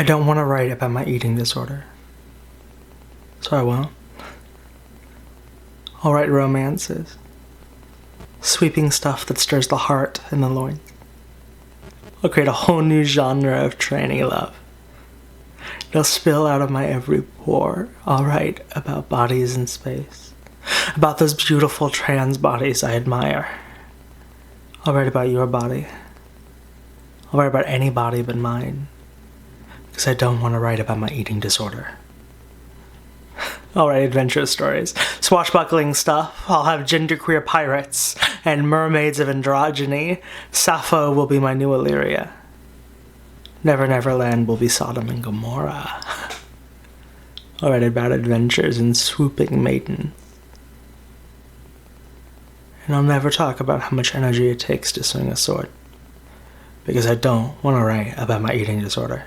I don't want to write about my eating disorder, so I won't. I'll write romances, sweeping stuff that stirs the heart and the loins. I'll create a whole new genre of tranny love. It'll spill out of my every pore. I'll write about bodies in space, about those beautiful trans bodies I admire. I'll write about your body. I'll write about any body but mine, because I don't want to write about my eating disorder. I'll write adventure stories, swashbuckling stuff. I'll have genderqueer pirates and mermaids of androgyny. Sappho will be my new Illyria. Never Never Land will be Sodom and Gomorrah. I'll write about adventures and swooping maidens. And I'll never talk about how much energy it takes to swing a sword, because I don't want to write about my eating disorder.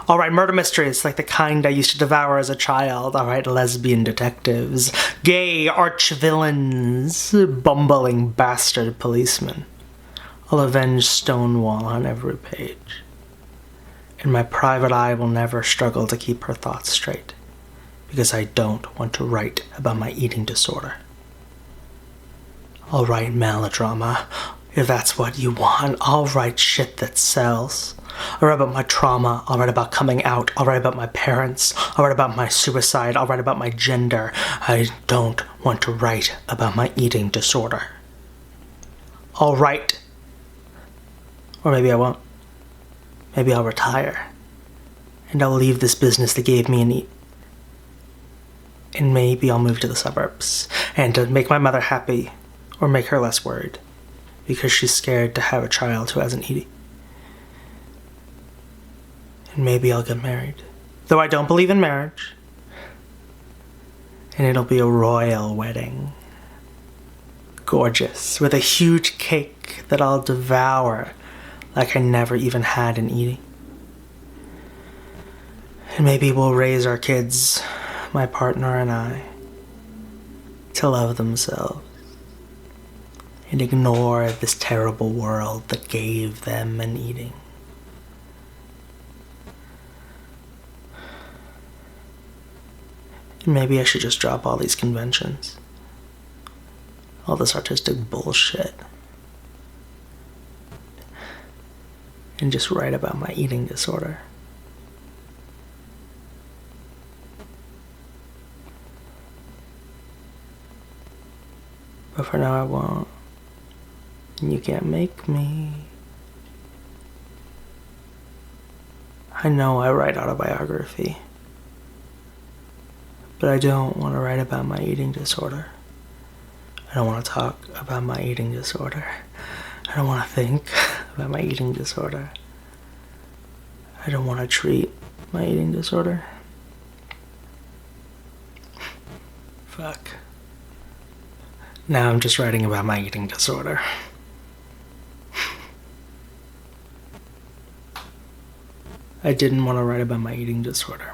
I'll write murder mysteries like the kind I used to devour as a child. I'll write lesbian detectives, gay arch-villains, bumbling bastard policemen. I'll avenge Stonewall on every page. And my private eye will never struggle to keep her thoughts straight, because I don't want to write about my eating disorder. I'll write melodrama, if that's what you want. I'll write shit that sells. I'll write about my trauma. I'll write about coming out. I'll write about my parents. I'll write about my suicide. I'll write about my gender. I don't want to write about my eating disorder. I'll write. Or maybe I won't. Maybe I'll retire. And I'll leave this business that gave me an eat. And maybe I'll move to the suburbs. And to make my mother happy, or make her less worried, because she's scared to have a child who hasn't eaten. And maybe I'll get married, though I don't believe in marriage. And it'll be a royal wedding. Gorgeous, with a huge cake that I'll devour like I never even had an eating. And maybe we'll raise our kids, my partner and I, to love themselves and ignore this terrible world that gave them an eating. And maybe I should just drop all these conventions, all this artistic bullshit, and just write about my eating disorder. But for now I won't. And you can't make me. I know I write autobiography, but I don't want to write about my eating disorder. I don't want to talk about my eating disorder. I don't want to think about my eating disorder. I don't want to treat my eating disorder. Fuck. Now I'm just writing about my eating disorder. I didn't want to write about my eating disorder.